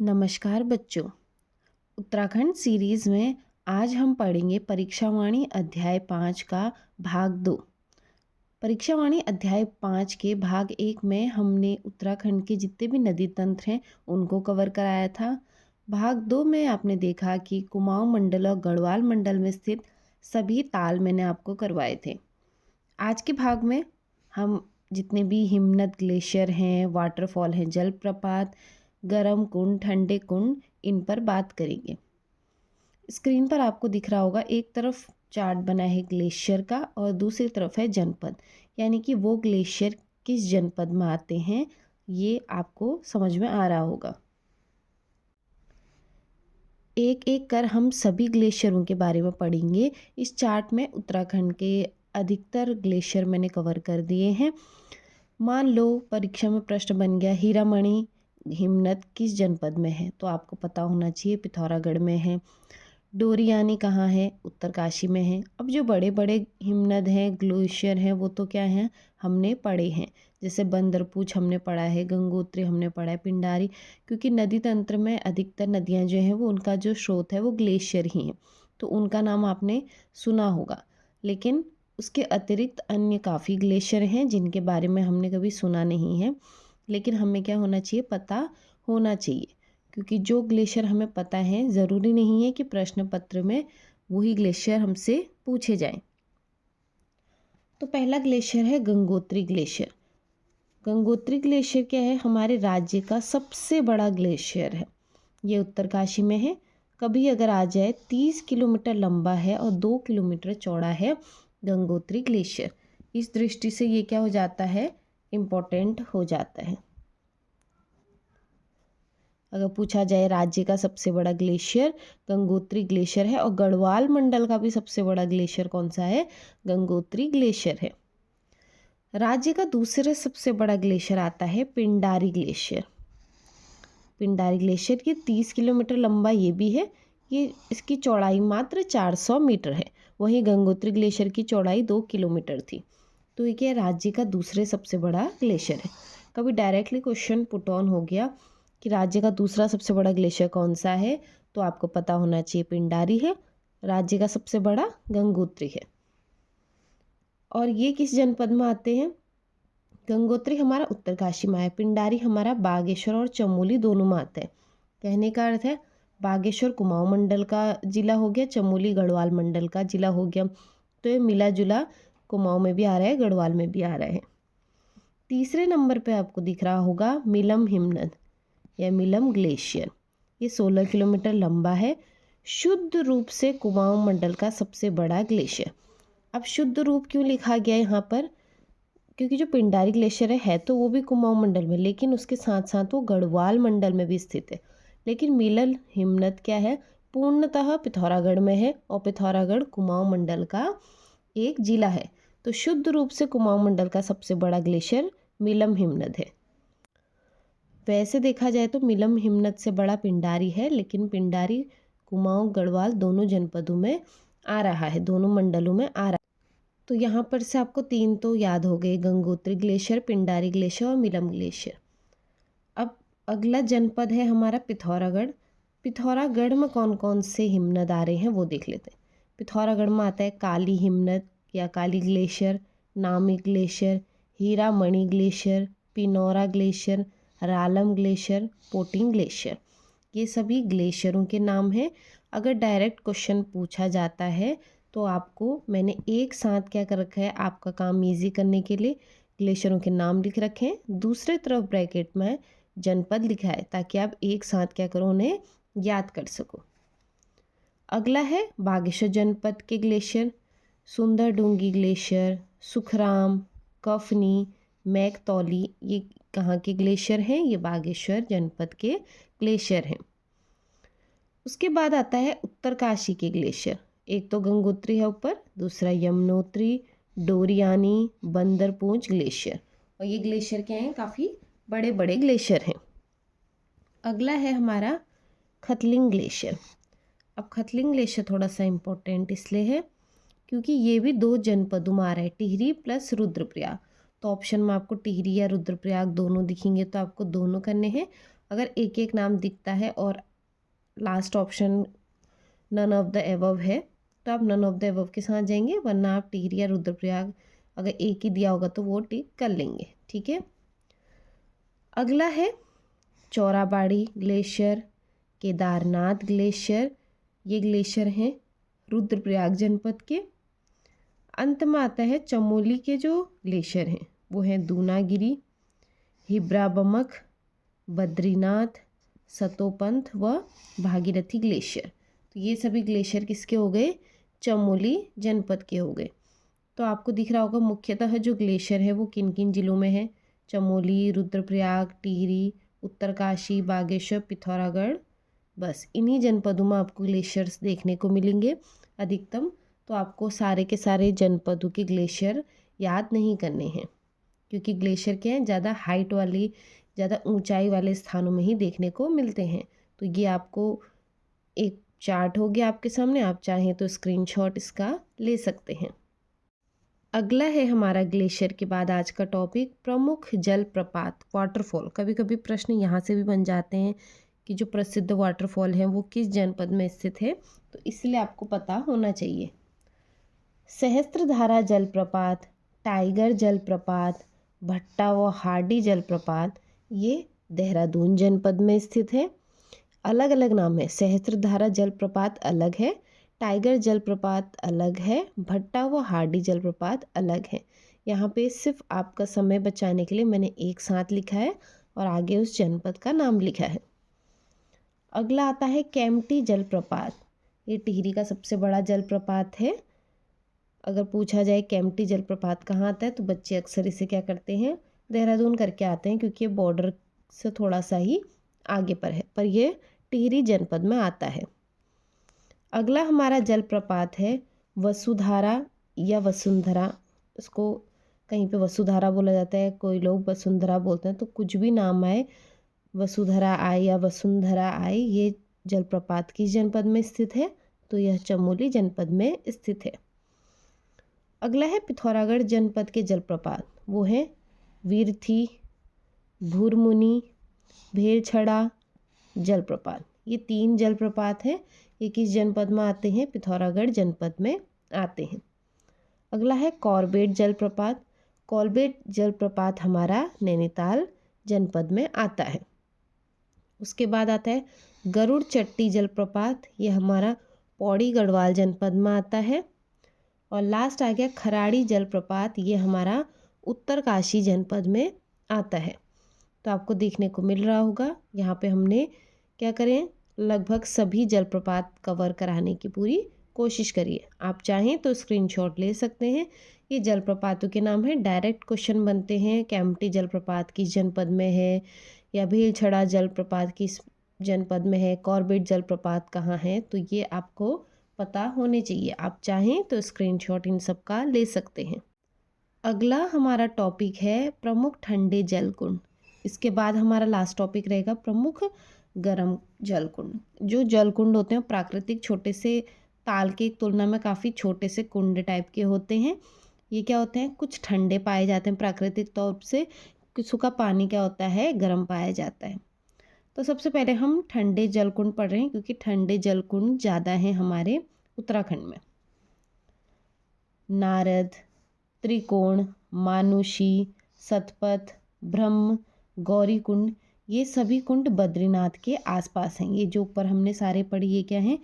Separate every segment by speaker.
Speaker 1: नमस्कार बच्चों। उत्तराखंड सीरीज़ में आज हम पढ़ेंगे परीक्षावाणी अध्याय 5 का भाग 2। परीक्षावाणी अध्याय 5 के भाग 1 में हमने उत्तराखंड के जितने भी नदी तंत्र हैं उनको कवर कराया था। भाग 2 में आपने देखा कि कुमाऊं मंडल और गढ़वाल मंडल में स्थित सभी ताल मैंने आपको करवाए थे। आज के भाग में हम जितने भी हिमनद ग्लेशियर हैं, वाटरफॉल हैं, जलप्रपात, गर्म कुंड, ठंडे कुंड, इन पर बात करेंगे। स्क्रीन पर आपको दिख रहा होगा, एक तरफ चार्ट बना है ग्लेशियर का और दूसरी तरफ है जनपद, यानी कि वो ग्लेशियर किस जनपद में आते हैं ये आपको समझ में आ रहा होगा। एक एक कर हम सभी ग्लेशियरों के बारे में पढ़ेंगे। इस चार्ट में उत्तराखंड के अधिकतर ग्लेशियर मैंने कवर कर दिए हैं। मान लो परीक्षा में प्रश्न बन गया हीरामणि हिमनद किस जनपद में है, तो आपको पता होना चाहिए पिथौरागढ़ में है। डोरियानी कहाँ है? उत्तरकाशी में है। अब जो बड़े बड़े हिमनद हैं, ग्लेशियर हैं, वो तो क्या हैं, हमने पढ़े हैं। जैसे बंदरपूछ हमने पढ़ा है, गंगोत्री हमने पढ़ा है, पिंडारी, क्योंकि नदी तंत्र में अधिकतर नदियाँ जो हैं वो उनका जो स्रोत है वो ग्लेशियर ही है, तो उनका नाम आपने सुना होगा। लेकिन उसके अतिरिक्त अन्य काफ़ी ग्लेशियर हैं जिनके बारे में हमने कभी सुना नहीं है, लेकिन हमें क्या होना चाहिए, पता होना चाहिए। क्योंकि जो ग्लेशियर हमें पता है ज़रूरी नहीं है कि प्रश्न पत्र में वही ग्लेशियर हमसे पूछे जाएं। तो पहला ग्लेशियर है गंगोत्री ग्लेशियर। गंगोत्री ग्लेशियर क्या है, हमारे राज्य का सबसे बड़ा ग्लेशियर है। ये उत्तरकाशी में है। कभी अगर आ जाए 30 किलोमीटर लंबा है और 2 किलोमीटर चौड़ा है गंगोत्री ग्लेशियर। इस दृष्टि से ये क्या हो जाता है, इम्पोर्टेंट हो जाता है। अगर पूछा जाए राज्य का सबसे बड़ा ग्लेशियर गंगोत्री ग्लेशियर है, और गढ़वाल मंडल का भी सबसे बड़ा ग्लेशियर कौन सा है, गंगोत्री ग्लेशियर है। राज्य का दूसरा सबसे बड़ा ग्लेशियर आता है पिंडारी ग्लेशियर। पिंडारी ग्लेशियर ये 30 किलोमीटर लंबा ये भी है, ये इसकी चौड़ाई मात्र 400 मीटर है। वहीं गंगोत्री ग्लेशियर की चौड़ाई 2 किलोमीटर थी। तो ये क्या, राज्य का दूसरे सबसे बड़ा ग्लेशियर है। कभी डायरेक्टली क्वेश्चन पुट ऑन हो गया कि राज्य का दूसरा सबसे बड़ा ग्लेशियर कौन सा है, तो आपको पता होना चाहिए पिंडारी है। राज्य का सबसे बड़ा गंगोत्री है। और ये किस जनपद में आते हैं, गंगोत्री हमारा उत्तरकाशी में है, पिंडारी हमारा बागेश्वर और चमोली दोनों में आता है। कहने का अर्थ है बागेश्वर कुमाऊं मंडल का जिला हो गया, चमोली गढ़वाल मंडल का जिला हो गया। तो ये मिला जुला कुमाऊं में भी आ रहा है, गढ़वाल में भी आ रहा है। तीसरे नंबर पे आपको दिख रहा होगा मिलम हिमनद या मिलम ग्लेशियर। ये 16 किलोमीटर लंबा है, शुद्ध रूप से कुमाऊं मंडल का सबसे बड़ा ग्लेशियर। अब शुद्ध रूप क्यों लिखा गया यहाँ पर, क्योंकि जो पिंडारी ग्लेशियर है तो वो भी कुमाऊं मंडल में, लेकिन उसके साथ साथ वो गढ़वाल मंडल में भी स्थित है। लेकिन मिलम हिमनद क्या है, पूर्णतः पिथौरागढ़ में है, और पिथौरागढ़ कुमाऊं मंडल का एक जिला है। तो शुद्ध रूप से कुमाऊं मंडल का सबसे बड़ा ग्लेशियर मिलम हिमनद है। वैसे देखा जाए तो मिलम हिमनद से बड़ा पिंडारी है, लेकिन पिंडारी कुमाऊं गढ़वाल दोनों जनपदों में आ रहा है, दोनों मंडलों में आ रहा है। तो यहाँ पर से आपको 3 तो याद हो गए, गंगोत्री ग्लेशियर, पिंडारी ग्लेशियर और मिलम ग्लेशियर। अब अगला जनपद है हमारा पिथौरागढ़। पिथौरागढ़ में कौन कौन से हिमनद आ रहे हैं वो देख लेते हैं। पिथौरागढ़ में आता है काली हिमनद या Kali glacier, Nami glacier, Hiramani glacier, Pinaura glacier, Ralam glacier, Poting glacier. ये सभी ग्लेशियरों के नाम हैं। अगर डायरेक्ट क्वेश्चन पूछा जाता है तो आपको मैंने एक साथ क्या कर रखा है, आपका काम इजी करने के लिए ग्लेशियरों के नाम लिख रखे हैं, दूसरे तरफ ब्रैकेट में जनपद लिखा है, ताकि आप एक साथ क्या करो, उन्हें याद कर सको। अगला है बागेश्वर जनपद के ग्लेशियर, सुंदर डूंगी ग्लेशियर, सुखराम, कफनी, मैकतौली, ये कहाँ के ग्लेशियर हैं, ये बागेश्वर जनपद के ग्लेशियर हैं। उसके बाद आता है उत्तरकाशी के ग्लेशियर। एक तो गंगोत्री है ऊपर, दूसरा यमुनोत्री, डोरियानी, बंदरपूंछ ग्लेशियर। और ये ग्लेशियर क्या हैं, काफ़ी बड़े बड़े ग्लेशियर हैं। अगला है हमारा खतलिंग ग्लेशियर। अब खतलिंग ग्लेशियर थोड़ा सा इम्पोर्टेंट इसलिए है क्योंकि ये भी 2 जनपदों में आ रहा है, टिहरी प्लस रुद्रप्रयाग। तो ऑप्शन में आपको टिहरी या रुद्रप्रयाग दोनों दिखेंगे, तो आपको दोनों करने हैं। अगर एक एक नाम दिखता है और last option none of the above है तो आप नन ऑफ द एबव के साथ जाएंगे, वरना आप टिहरी या रुद्रप्रयाग अगर एक ही दिया होगा तो वो टिक कर लेंगे। ठीक है, अगला है चौराबाड़ी ग्लेशियर, केदारनाथ ग्लेशियर। ये ग्लेशियर हैं रुद्रप्रयाग जनपद के। अंत में आता है चमोली के जो ग्लेशियर हैं वो हैं दूनागिरी, हिब्राबमक, बद्रीनाथ, सतोपंथ व भागीरथी ग्लेशियर। तो ये सभी ग्लेशियर किसके हो गए? चमोली जनपद के हो गए। तो आपको दिख रहा होगा मुख्यतः जो ग्लेशियर है वो किन किन जिलों में है? चमोली, रुद्रप्रयाग, टिहरी, उत्तरकाशी, बागेश्वर, पिथौरागढ़। बस इन्हीं जनपदों में आपको ग्लेशियर्स देखने को मिलेंगे अधिकतम। तो आपको सारे के सारे जनपदों के ग्लेशियर याद नहीं करने हैं, क्योंकि ग्लेशियर क्या है, ज़्यादा हाइट वाली, ज़्यादा ऊंचाई वाले स्थानों में ही देखने को मिलते हैं। तो ये आपको एक चार्ट हो गया आपके सामने, आप चाहें तो स्क्रीनशॉट इसका ले सकते हैं। अगला है हमारा ग्लेशियर के बाद आज का टॉपिक प्रमुख जलप्रपात, वाटरफॉल। कभी कभी प्रश्न यहाँ से भी बन जाते हैं कि जो प्रसिद्ध वाटरफॉल है वो किस जनपद में स्थित है, तो इसलिए आपको पता होना चाहिए। सहस्त्रधारा जलप्रपात, टाइगर जलप्रपात, भट्टा व हार्डी जलप्रपात, ये देहरादून जनपद में स्थित है। अलग अलग नाम है, सहस्त्रधारा जलप्रपात अलग है, टाइगर जलप्रपात अलग है, भट्टा व हार्डी जलप्रपात अलग है। यहाँ पे सिर्फ आपका समय बचाने के लिए मैंने एक साथ लिखा है और आगे उस जनपद का नाम लिखा है। अगला आता है केम्प्टी जलप्रपात। ये टिहरी का सबसे बड़ा जलप्रपात है। अगर पूछा जाए केम्प्टी जलप्रपात कहाँ आता है तो बच्चे अक्सर इसे क्या करते हैं, देहरादून करके आते हैं, क्योंकि ये बॉर्डर से थोड़ा सा ही आगे पर है, पर यह टिहरी जनपद में आता है। अगला हमारा जलप्रपात है वसुधारा या वसुंधरा। इसको कहीं पे वसुधारा बोला जाता है, कोई लोग वसुंधरा बोलते हैं। तो कुछ भी नाम आए, वसुधरा आए या वसुंधरा आए, ये जलप्रपात किस जनपद में स्थित है? तो यह चमोली जनपद में स्थित है। अगला है पिथौरागढ़ जनपद के जलप्रपात। वो है वीरथी, भूरमुनि, भेलछड़ा जलप्रपात। ये 3 जलप्रपात हैं। ये किस जनपद में आते हैं? पिथौरागढ़ जनपद में आते हैं। अगला है कॉर्बेट जलप्रपात। कॉर्बेट जलप्रपात हमारा नैनीताल जनपद में आता है। उसके बाद आता है गरुड़ चट्टी जलप्रपात। ये हमारा पौड़ी गढ़वाल जनपद में आता है। और लास्ट आ गया खराड़ी जलप्रपात। ये हमारा उत्तरकाशी जनपद में आता है। तो आपको देखने को मिल रहा होगा यहाँ पे हमने क्या करें, लगभग सभी जलप्रपात कवर कराने की पूरी कोशिश करिए। आप चाहें तो स्क्रीनशॉट ले सकते हैं। ये जलप्रपातों के नाम हैं, डायरेक्ट क्वेश्चन बनते हैं। केम्प्टी जलप्रपात किस जनपद में है, या भेलछड़ा जलप्रपात किस जनपद में है, कॉर्बेट जलप्रपात कहाँ है, तो ये आपको पता होने चाहिए। आप चाहें तो स्क्रीनशॉट इन सब का ले सकते हैं। अगला हमारा टॉपिक है प्रमुख ठंडे जल कुंड। इसके बाद हमारा लास्ट टॉपिक रहेगा प्रमुख गर्म जल कुंड। जो जल कुंड होते हैं प्राकृतिक छोटे से ताल की तुलना में काफ़ी छोटे से कुंड टाइप के होते हैं। ये क्या होते हैं, कुछ ठंडे पाए जाते हैं प्राकृतिक तौर से, कुछ का पानी क्या होता है, गर्म पाया जाता है। तो सबसे पहले हम ठंडे जल कुंड पढ़ रहे हैं, क्योंकि ठंडे जल कुंड ज़्यादा हैं हमारे उत्तराखंड में। नारद, त्रिकोण, मानुषी, सतपथ, ब्रह्म, गौरी कुंड, ये सभी कुंड बद्रीनाथ के आसपास हैं। ये जो ऊपर हमने सारे पढ़ी ये क्या हैं,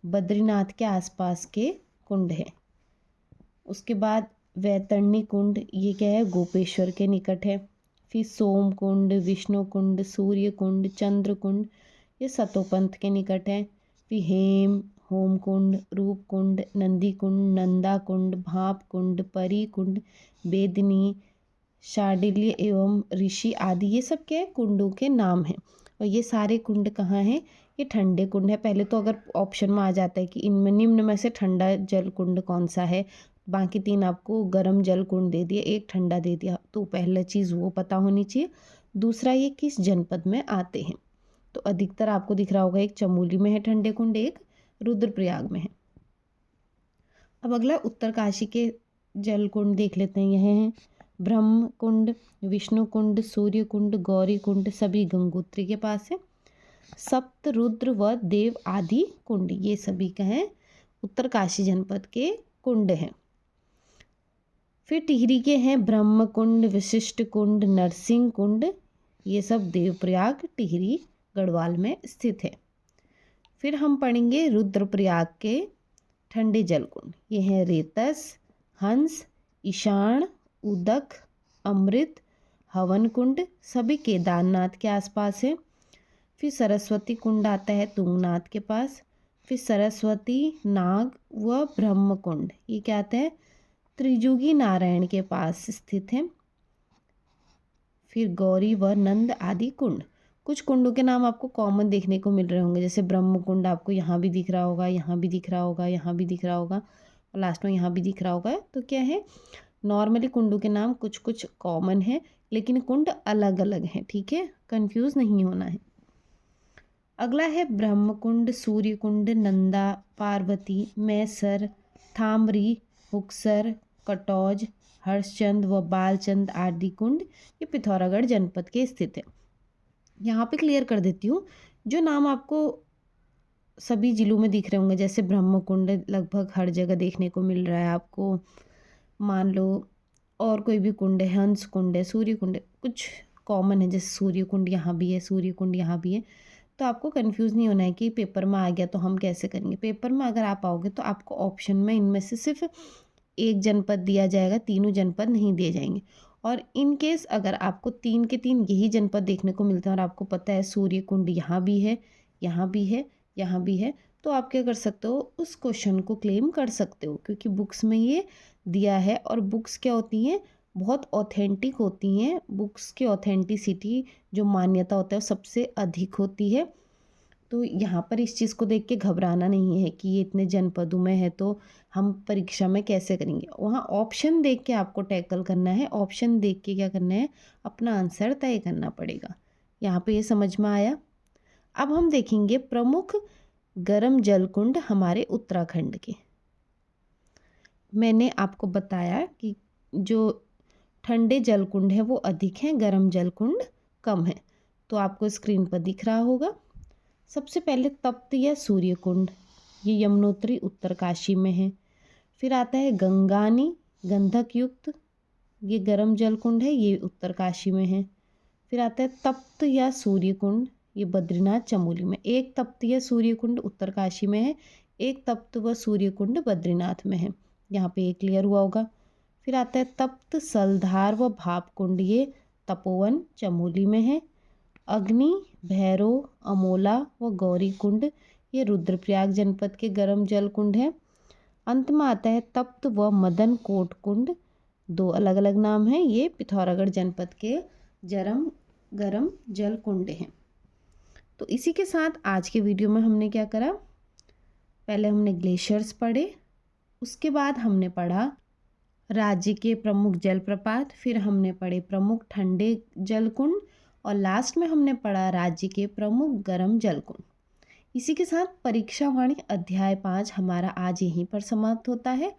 Speaker 1: बद्रीनाथ के आसपास के कुंड हैं। उसके बाद वैतरणी कुंड, ये क्या है, गोपेश्वर के निकट है। फिर सोम कुंड, विष्णु कुंड, सूर्य कुंड, चंद्र कुंड, ये सतोपंथ के निकट है। फिर हेम, होम कुंड, रूप कुंड, नंदी कुंड, नंदा कुंड, भाप कुंड, परी कुंड, बेदनी, शांडिल्य एवं ऋषि आदि, ये सब क्या है, कुंडों के नाम हैं। और ये सारे कुंड कहाँ हैं, ये ठंडे कुंड है। पहले तो अगर ऑप्शन में आ जाता है कि इनमें निम्न में से ठंडा जल कुंड कौन सा है, बाकी 3 आपको गर्म जल कुंड दे दिए, 1 ठंडा दे दिया, तो पहला चीज़ वो पता होनी चाहिए। दूसरा, ये किस जनपद में आते हैं। तो अधिकतर आपको दिख रहा होगा, एक चमोली में है ठंडे कुंड, एक रुद्रप्रयाग में है। अब अगला उत्तरकाशी के जल कुंड देख लेते हैं। यह हैं ब्रह्म कुंड, विष्णु कुंड, सूर्य कुंड, गौरी कुंड सभी गंगोत्री के पास है। सप्त, रुद्र व देव आदि कुंड ये सभी का है उत्तरकाशी जनपद के कुंड हैं। फिर टिहरी के हैं ब्रह्म कुंड, वशिष्ठ कुंड, नरसिंह कुंड, ये सब देवप्रयाग टिहरी गढ़वाल में स्थित है। फिर हम पढ़ेंगे रुद्रप्रयाग के ठंडे जल कुंड, ये हैं रेतस, हंस, ईशान, उदक, अमृत, हवन कुंड सभी केदारनाथ के आसपास है। फिर सरस्वती कुंड आता है तुंगनाथ के पास। फिर सरस्वती, नाग व ब्रह्म कुंड ये क्या आता है त्रिजुगी नारायण के पास स्थित है। फिर गौरी व नंद आदि कुंड, कुछ कुंडों के नाम आपको कॉमन देखने को मिल रहे होंगे, जैसे ब्रह्म कुंड आपको यहाँ भी दिख रहा होगा, यहाँ भी दिख रहा होगा, यहाँ भी दिख रहा होगा और लास्ट में यहाँ भी दिख रहा होगा। तो क्या है नॉर्मली कुंडों के नाम कुछ कुछ कॉमन है लेकिन कुंड अलग अलग हैं, ठीक है, कंफ्यूज नहीं होना है। अगला है ब्रह्म कुंड, सूर्य कुंड, नंदा, पार्वती, मैसर, थामरी, हुक्सर, कटौज, हर्षचंद व बालचंद आदि कुंड ये पिथौरागढ़ जनपद के स्थित है। यहाँ पे क्लियर कर देती हूँ, जो नाम आपको सभी जिलों में दिख रहे होंगे, जैसे ब्रह्म कुंड लगभग हर जगह देखने को मिल रहा है आपको, मान लो और कोई भी कुंड है, हंस कुंड है, सूर्य कुंड है, कुछ कॉमन है, जैसे सूर्य कुंड यहाँ भी है, सूर्य कुंड यहाँ भी है। तो आपको कंफ्यूज नहीं होना है कि पेपर में आ गया तो हम कैसे करेंगे। पेपर में अगर आप आओगे तो आपको ऑप्शन में इनमें से सिर्फ एक जनपद दिया जाएगा, तीनों जनपद नहीं दिए जाएंगे। और इन केस अगर आपको 3 के 3 यही जनपद देखने को मिलते हैं और आपको पता है सूर्य कुंड यहाँ भी है, यहाँ भी है, यहाँ भी है, तो आप क्या कर सकते हो उस क्वेश्चन को क्लेम कर सकते हो, क्योंकि बुक्स में ये दिया है। और बुक्स क्या होती हैं बहुत ऑथेंटिक होती हैं, बुक्स की ऑथेंटिसिटी जो मान्यता होता है वो सबसे अधिक होती है। तो यहाँ पर इस चीज़ को देख के घबराना नहीं है कि ये इतने जनपदों में है तो हम परीक्षा में कैसे करेंगे। वहाँ ऑप्शन देख के आपको टैकल करना है, ऑप्शन देख के क्या करना है अपना आंसर तय करना पड़ेगा। यहाँ पे ये समझ में आया। अब हम देखेंगे प्रमुख गर्म जल कुंड हमारे उत्तराखंड के। मैंने आपको बताया कि जो ठंडे जल कुंड है वो अधिक हैं, गर्म जल कुंड कम है, तो आपको स्क्रीन पर दिख रहा होगा। सबसे पहले तप्त या सूर्य कुंड, ये यमुनोत्री उत्तरकाशी में है। फिर आता है गंगानी गंधक युक्त, ये गर्म जल कुंड है, ये उत्तरकाशी में है। फिर आता है तप्त या सूर्य कुंड, ये बद्रीनाथ चमोली में। एक तप्त या सूर्य कुंड उत्तरकाशी में है, एक तप्त व सूर्य कुंड बद्रीनाथ में है। यहाँ पे एक क्लियर हुआ होगा। फिर आता है तप्त सलधार व भाप कुंड, ये तपोवन चमोली में है। अग्नि, भैरव, अमोला व गौरी कुंड ये रुद्रप्रयाग जनपद के गर्म जल कुंड हैं। अंत में आता है तप्त व मदन कोट कुंड, दो अलग अलग नाम हैं, ये पिथौरागढ़ जनपद के गर्म जल कुंड हैं। तो इसी के साथ आज के वीडियो में हमने क्या करा, पहले हमने ग्लेशियर्स पढ़े, उसके बाद हमने पढ़ा राज्य के प्रमुख जलप्रपात, फिर हमने पढ़े प्रमुख ठंडे जल कुंड और लास्ट में हमने पढ़ा राज्य के प्रमुख गर्म जल कुंड। इसी के साथ परीक्षा वाणी अध्याय 5 हमारा आज यहीं पर समाप्त होता है।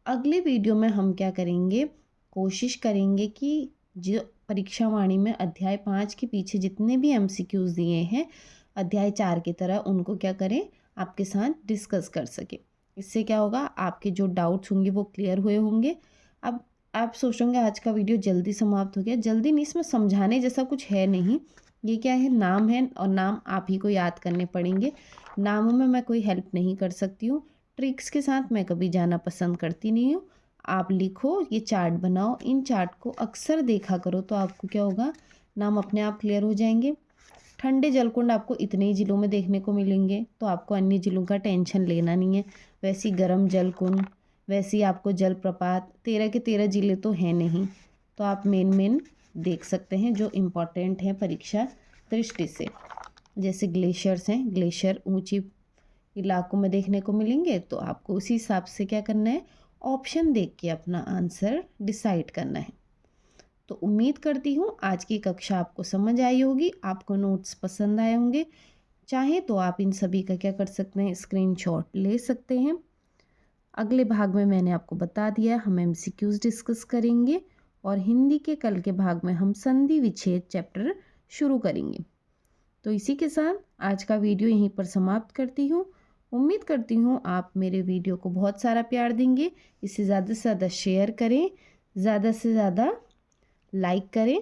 Speaker 1: अगले वीडियो में हम क्या करेंगे, कोशिश करेंगे कि जो परीक्षा वाणी में अध्याय 5 के पीछे जितने भी MCQs दिए हैं अध्याय 4 की तरह, उनको क्या करें आपके साथ डिस्कस कर सके। इससे क्या होगा, आपके जो डाउट्स होंगे वो क्लियर हुए होंगे। अब आप सोचोगे आज का वीडियो जल्दी समाप्त हो गया, जल्दी नहीं, इसमें समझाने जैसा कुछ है नहीं। ये क्या है, नाम है और नाम आप ही को याद करने पड़ेंगे। नामों में मैं कोई हेल्प नहीं कर सकती हूँ, ट्रिक्स के साथ मैं कभी जाना पसंद करती नहीं हूँ। आप लिखो, ये चार्ट बनाओ, इन चार्ट को अक्सर देखा करो तो आपको क्या होगा, नाम अपने आप क्लियर हो जाएंगे। ठंडे जलकुंड आपको इतने ही जिलों में देखने को मिलेंगे तो आपको अन्य जिलों का टेंशन लेना नहीं है। वैसी गर्म जलकुंड, वैसी आपको जलप्रपात 13 के 13 जिले तो हैं नहीं, तो आप मेन देख सकते हैं जो इम्पोर्टेंट हैं परीक्षा दृष्टि से। जैसे ग्लेशियर्स हैं, ग्लेशियर ऊंची इलाकों में देखने को मिलेंगे, तो आपको उसी हिसाब से क्या करना है, ऑप्शन देख के अपना आंसर डिसाइड करना है। तो उम्मीद करती हूँ आज की कक्षा आपको समझ आई होगी, आपको नोट्स पसंद आए होंगे। चाहे तो आप इन सभी का क्या कर सकते हैं, स्क्रीनशॉट ले सकते हैं। अगले भाग में मैंने आपको बता दिया हम MCQs डिस्कस करेंगे और हिंदी के कल के भाग में हम संधि विच्छेद चैप्टर शुरू करेंगे। तो इसी के साथ आज का वीडियो यहीं पर समाप्त करती हूँ। उम्मीद करती हूँ आप मेरे वीडियो को बहुत सारा प्यार देंगे। इसे ज़्यादा से ज़्यादा शेयर करें, ज़्यादा से ज़्यादा लाइक करें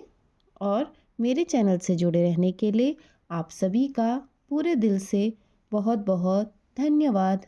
Speaker 1: और मेरे चैनल से जुड़े रहने के लिए आप सभी का पूरे दिल से बहुत बहुत धन्यवाद।